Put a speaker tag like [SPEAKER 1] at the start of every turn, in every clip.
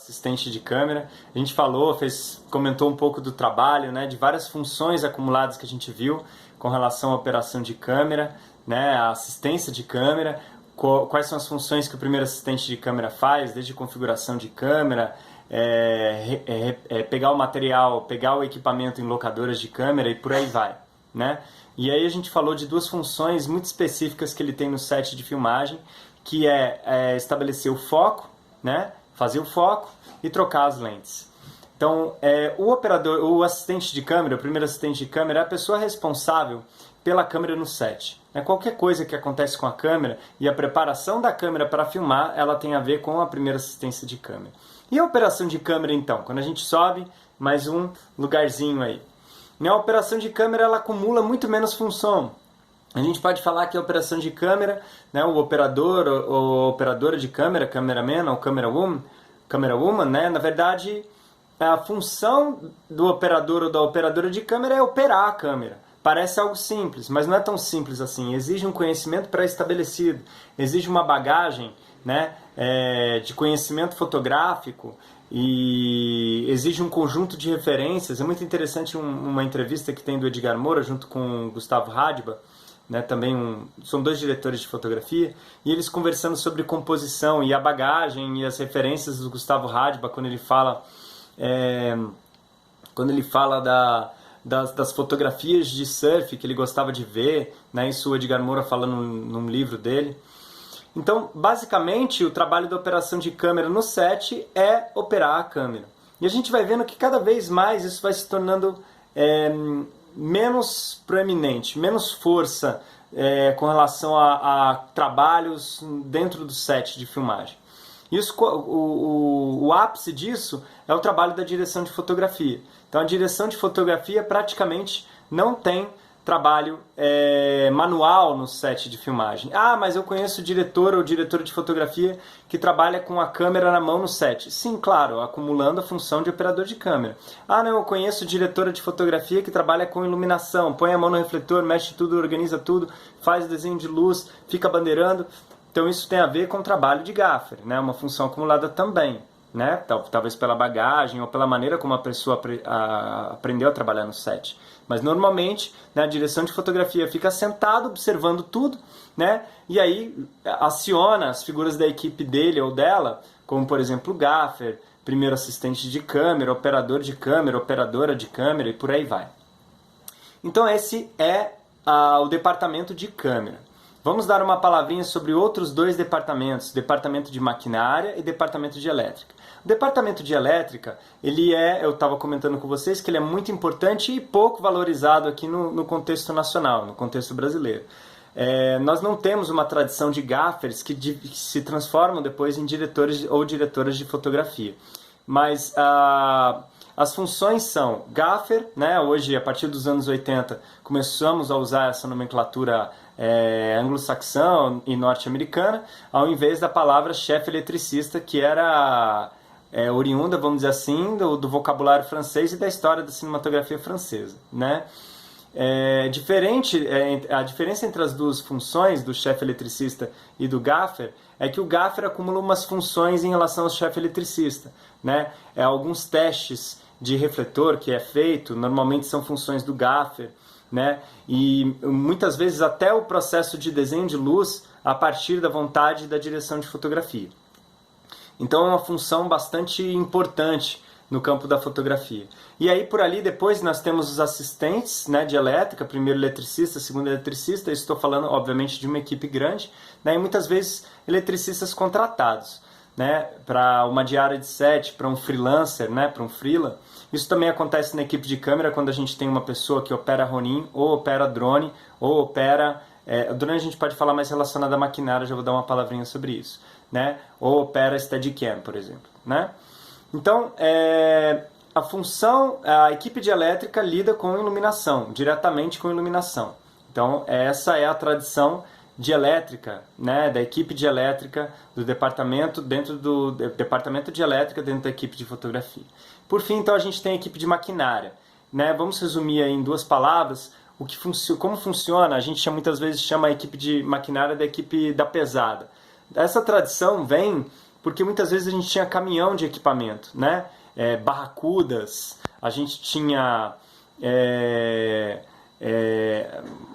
[SPEAKER 1] assistente de câmera. A gente falou, comentou um pouco do trabalho, né, de várias funções acumuladas que a gente viu com relação à operação de câmera, né, a assistência de câmera, quais são as funções que o primeiro assistente de câmera faz, desde configuração de câmera, pegar o material, pegar o equipamento em locadoras de câmera e por aí vai, né? E aí a gente falou de duas funções muito específicas que ele tem no set de filmagem, que é estabelecer o foco, né? Fazer o foco e trocar as lentes. Então, o assistente de câmera, o primeiro assistente de câmera, é a pessoa responsável pela câmera no set. Qualquer coisa que acontece com a câmera e a preparação da câmera para filmar, ela tem a ver com a primeira assistência de câmera. E a operação de câmera, então? Quando a gente sobe, mais um lugarzinho aí. A operação de câmera, ela acumula muito menos função. A gente pode falar que a operação de câmera, né, o operador ou operadora de câmera, cameraman ou camerawoman, né, na verdade, a função do operador ou da operadora de câmera é operar a câmera. Parece algo simples, mas não é tão simples assim. Exige um conhecimento pré-estabelecido, exige uma bagagem, né, de conhecimento fotográfico e exige um conjunto de referências. É muito interessante uma entrevista que tem do Edgar Moura junto com o Gustavo Hadba, né, também são dois diretores de fotografia, e eles conversando sobre composição e a bagagem e as referências do Gustavo Hadba quando ele fala das fotografias de surf que ele gostava de ver, né, isso o Edgar Moura fala num livro dele. Então, basicamente, o trabalho da operação de câmera no set é operar a câmera. E a gente vai vendo que cada vez mais isso vai se tornando menos proeminente, menos força com relação a trabalhos dentro do set de filmagem. Isso, o ápice disso é o trabalho da direção de fotografia. Então a direção de fotografia praticamente não tem trabalho manual no set de filmagem. Ah, mas eu conheço diretor ou diretora de fotografia que trabalha com a câmera na mão no set. Sim, claro, acumulando a função de operador de câmera. Ah, não, eu conheço diretora de fotografia que trabalha com iluminação, põe a mão no refletor, mexe tudo, organiza tudo, faz desenho de luz, fica bandeirando. Então isso tem a ver com o trabalho de gaffer, né? Uma função acumulada também, né? Talvez pela bagagem ou pela maneira como a pessoa aprendeu a trabalhar no set. Mas normalmente, né, a direção de fotografia fica sentado observando tudo, né? E aí aciona as figuras da equipe dele ou dela, como por exemplo o gaffer, primeiro assistente de câmera, operador de câmera, operadora de câmera e por aí vai. Então esse é o departamento de câmera. Vamos dar uma palavrinha sobre outros dois departamentos, departamento de maquinária e departamento de elétrica. O departamento de elétrica, eu estava comentando com vocês que ele é muito importante e pouco valorizado aqui no contexto nacional, no contexto brasileiro. Nós não temos uma tradição de gaffers que se transformam depois em diretores ou diretoras de fotografia. Mas as funções são gaffer, né? Hoje, a partir dos anos 80, começamos a usar essa nomenclatura anglo-saxã e norte-americana, ao invés da palavra chefe eletricista, que era oriunda, vamos dizer assim, do vocabulário francês e da história da cinematografia francesa, né? A diferença entre as duas funções, do chefe eletricista e do gaffer, é que o gaffer acumula umas funções em relação ao chefe eletricista, né? Alguns testes de refletor que é feito, normalmente são funções do gaffer, né? E muitas vezes até o processo de desenho de luz a partir da vontade da direção de fotografia. Então é uma função bastante importante no campo da fotografia. E aí por ali depois nós temos os assistentes, né, de elétrica, primeiro eletricista, segundo eletricista, estou falando obviamente de uma equipe grande, né, e muitas vezes eletricistas contratados, né, para uma diária de set, para um freelancer, né, para um freela. Isso também acontece na equipe de câmera quando a gente tem uma pessoa que opera Ronin, ou opera drone, ou opera... drone a gente pode falar mais relacionado à maquinária, já vou dar uma palavrinha sobre isso, né, ou opera Steadicam, por exemplo, né. Então, a equipe de elétrica lida com iluminação, diretamente com iluminação. Então, essa é a tradição de elétrica, né, da equipe de elétrica do departamento, dentro do departamento de elétrica, dentro da equipe de fotografia. Por fim, então, a gente tem a equipe de maquinária, né. Vamos resumir aí em duas palavras como funciona. A gente muitas vezes chama a equipe de maquinária da equipe da pesada. Essa tradição vem porque muitas vezes a gente tinha caminhão de equipamento, né? Barracudas, a gente tinha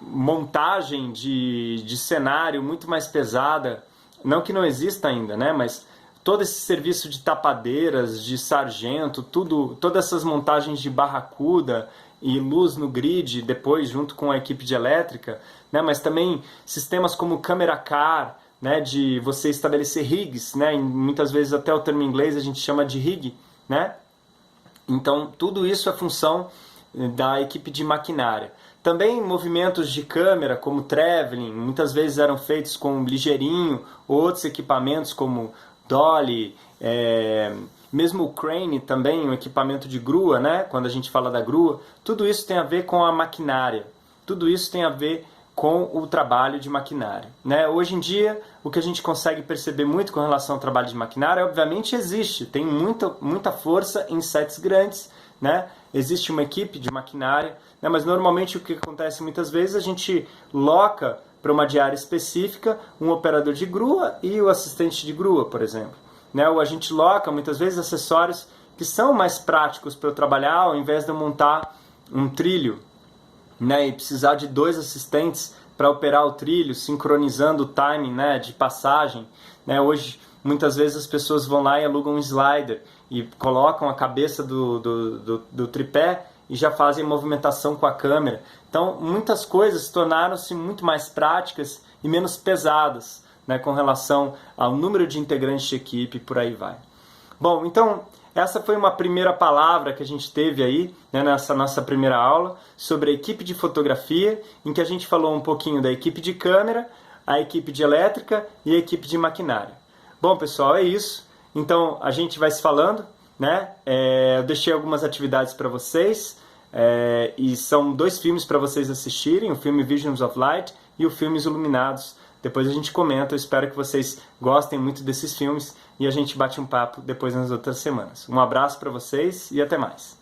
[SPEAKER 1] montagem de cenário muito mais pesada, não que não exista ainda, né? Mas todo esse serviço de tapadeiras, de sargento, todas essas montagens de barracuda e luz no grid, depois junto com a equipe de elétrica, né? Mas também sistemas como Camera Car, né? De você estabelecer rigs, né? Muitas vezes até o termo em inglês a gente chama de rig, né? Então tudo isso é função da equipe de maquinária. Também movimentos de câmera, como traveling, muitas vezes eram feitos com ligeirinho, outros equipamentos como dolly, mesmo o crane também, um equipamento de grua, né? Quando a gente fala da grua, tudo isso tem a ver com a maquinária, tudo isso tem a ver com o trabalho de maquinária, né? Hoje em dia, o que a gente consegue perceber muito com relação ao trabalho de maquinária, obviamente existe, tem muita força em sets grandes, né? Existe uma equipe de maquinária, né? Mas normalmente o que acontece muitas vezes, a gente loca para uma diária específica um operador de grua e o assistente de grua, por exemplo, né? Ou a gente loca muitas vezes acessórios que são mais práticos para eu trabalhar, ao invés de eu montar um trilho, né? E precisar de 2 assistentes para operar o trilho, sincronizando o timing, né? De passagem, né? Hoje muitas vezes as pessoas vão lá e alugam um slider e colocam a cabeça do tripé e já fazem movimentação com a câmera. Então, muitas coisas tornaram-se muito mais práticas e menos pesadas, né, com relação ao número de integrantes de equipe, por aí vai. Bom, então, essa foi uma primeira palavra que a gente teve aí, né, nessa nossa primeira aula, sobre a equipe de fotografia, em que a gente falou um pouquinho da equipe de câmera, a equipe de elétrica e a equipe de maquinária. Bom, pessoal, é isso. Então, a gente vai se falando, né? Eu deixei algumas atividades para vocês, e são 2 filmes para vocês assistirem, o filme Visions of Light e o filme Iluminados. Depois a gente comenta, eu espero que vocês gostem muito desses filmes e a gente bate um papo depois nas outras semanas. Um abraço para vocês e até mais.